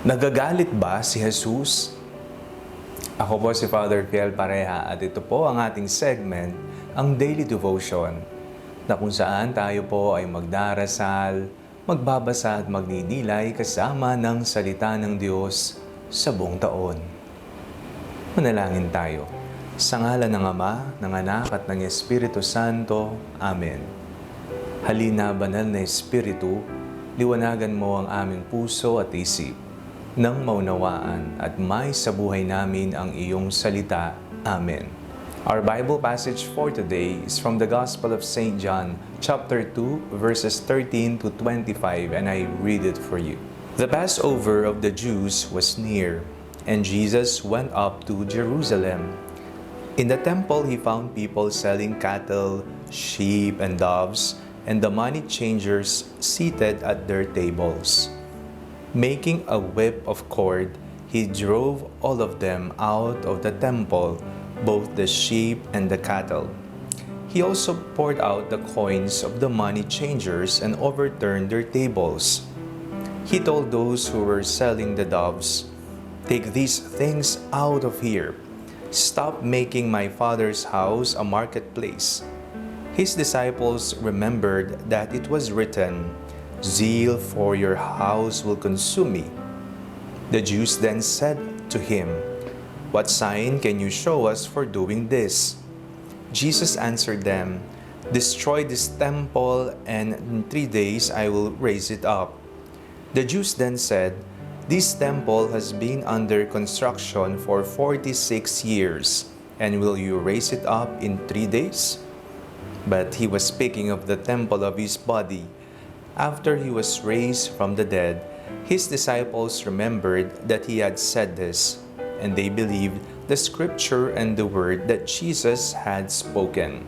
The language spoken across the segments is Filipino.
Nagagalit ba si Jesus? Ako po si Father Fiel Pareha at ito po ang ating segment, ang Daily Devotion, na kung saan tayo po ay magdarasal, magbabasa at magninilay kasama ng salita ng Diyos sa buong taon. Manalangin tayo. Sa ngalan ng Ama, ng Anak at ng Espiritu Santo. Amen. Halina, banal na Espiritu, liwanagan mo ang aming puso at isip nang maunawaan at may sa buhay namin ang iyong salita. Amen. Our Bible passage for today is from the Gospel of St. John, chapter 2, verses 13 to 25, and I read it for you. The Passover of the Jews was near, and Jesus went up to Jerusalem. In the temple he found people selling cattle, sheep, and doves, and the money changers seated at their tables. Making a whip of cord, he drove all of them out of the temple, both the sheep and the cattle. He also poured out the coins of the money changers and overturned their tables. He told those who were selling the doves, "Take these things out of here. Stop making my Father's house a marketplace." His disciples remembered that it was written, "Zeal for your house will consume me." The Jews then said to him, "What sign can you show us for doing this?" Jesus answered them, "Destroy this temple, and in 3 days I will raise it up." The Jews then said, "This temple has been under construction for 46 years, and will you raise it up in 3 days? But he was speaking of the temple of his body. After he was raised from the dead, his disciples remembered that he had said this, and they believed the scripture and the word that Jesus had spoken.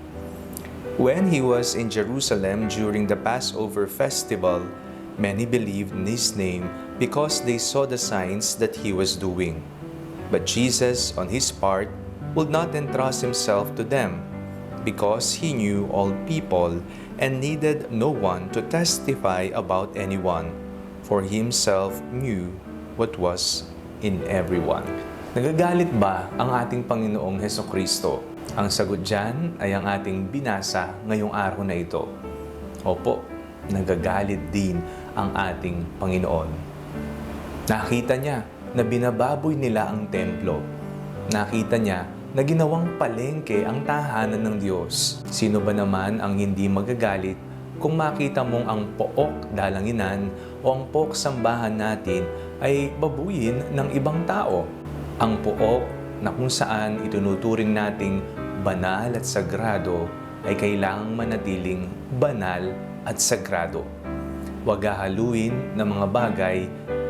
When he was in Jerusalem during the Passover festival, many believed in his name because they saw the signs that he was doing. But Jesus, on his part, would not entrust himself to them, because he knew all people and needed no one to testify about anyone, for he himself knew what was in everyone. Nagagalit ba ang ating Panginoong Hesukristo? Ang sagot dyan ay ang ating binasa ngayong araw na ito. Opo, nagagalit din ang ating Panginoon. Nakita niya na binababoy nila ang templo. Nakita niya na ginawang palengke ang tahanan ng Diyos. Sino ba naman ang hindi magagalit kung makita mong ang pook dalanginan o ang pook sambahan natin ay babuyin ng ibang tao? Ang pook na kung saan itunuturing nating banal at sagrado ay kailangang manatiling banal at sagrado. Huwag hahaluin ng mga bagay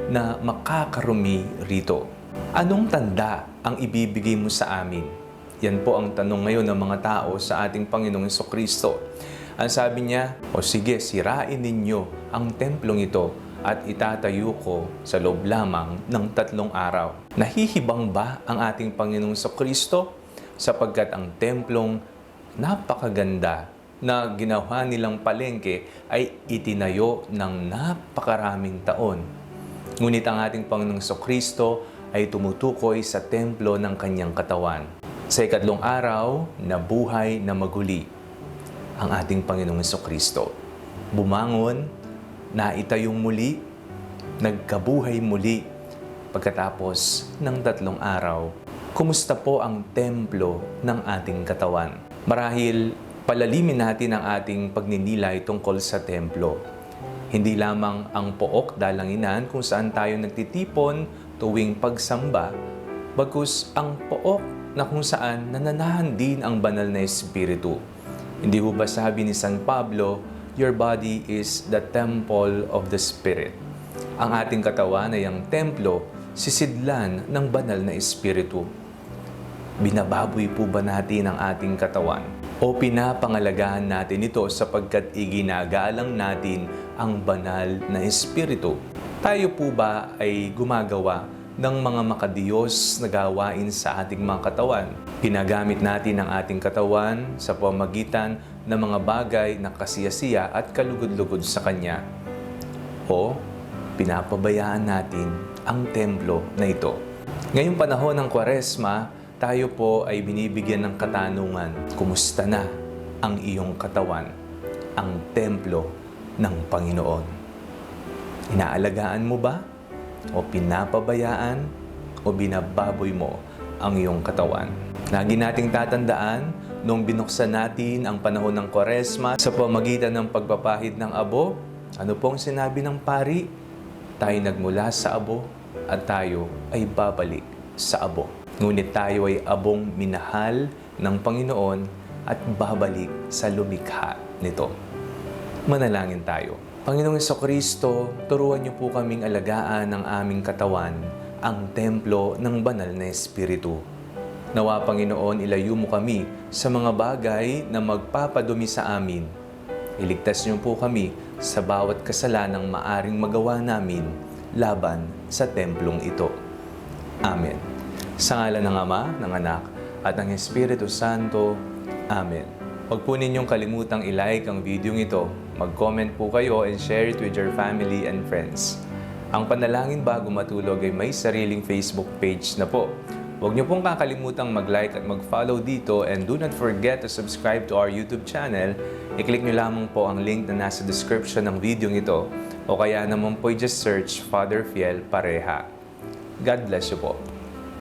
na makakarumi rito. Anong tanda ang ibibigay mo sa amin? Yan po ang tanong ngayon ng mga tao sa ating Panginoong Hesukristo. Ang sabi niya, "O sige, sirain ninyo ang templong ito at itatayo ko sa loob lamang ng 3 araw." Nahihibang ba ang ating Panginoong Hesukristo? Sapagkat ang templong napakaganda na ginawa nilang palengke ay itinayo ng napakaraming taon. Ngunit ang ating Panginoong Hesukristo ay tumutukoy sa templo ng kanyang katawan. Sa 3 araw, nabuhay na maguli ang ating Panginoong Hesukristo. Bumangon, naitayong muli, nagkabuhay muli pagkatapos ng 3 araw. Kumusta po ang templo ng ating katawan? Marahil palalimin natin ang ating pagninilay tungkol sa templo. Hindi lamang ang pook dalanginan kung saan tayo nagtitipon tuwing pagsamba, bagkus ang pook na kung saan nananahan din ang banal na Espiritu. Hindi ho ba sabi ni San Pablo, "Your body is the temple of the Spirit." Ang ating katawan ay ang templo, sisidlan ng banal na Espiritu. Binababoy po ba natin ang ating katawan? O pinapangalagahan natin ito sapagkat iginagalang natin ang banal na Espiritu? Tayo po ba ay gumagawa ng mga makadiyos na gawain sa ating mga katawan? Ginagamit natin ang ating katawan sa pamamagitan ng mga bagay na kasiyasiya at kalugod-lugod sa Kanya. O pinapabayaan natin ang templo na ito. Ngayong panahon ng Kwaresma, tayo po ay binibigyan ng katanungan, kumusta na ang iyong katawan, ang templo ng Panginoon? Inaalagaan mo ba? O pinapabayaan? O binababoy mo ang iyong katawan? Lagi nating tatandaan, nung binuksan natin ang panahon ng Kwaresma sa pamagitan ng pagpapahid ng abo, ano pong sinabi ng pari? Tayo nagmula sa abo at tayo ay babalik sa abo. Ngunit tayo ay abong minahal ng Panginoon at babalik sa lumikha nito. Manalangin tayo. Panginoong Jesucristo, turuan niyo po kaming alagaan ng aming katawan, ang templo ng banal na Espiritu. Nawa, Panginoon, ilayo mo kami sa mga bagay na magpapadumi sa amin. Iligtas niyo po kami sa bawat kasalanang maaring magawa namin laban sa templong ito. Amen. Sa ngalan ng Ama, ng Anak, at ng Espiritu Santo. Amen. Huwag po ninyong kalimutang i-like ang video ito. Mag-comment po kayo and share it with your family and friends. Ang Panalangin Bago Matulog ay may sariling Facebook page na po. Huwag niyo pong kakalimutang mag-like at mag-follow dito, and do not forget to subscribe to our YouTube channel. I-click niyo lamang po ang link na nasa description ng video ito, o kaya naman po just search Father Fiel Pareha. God bless you po.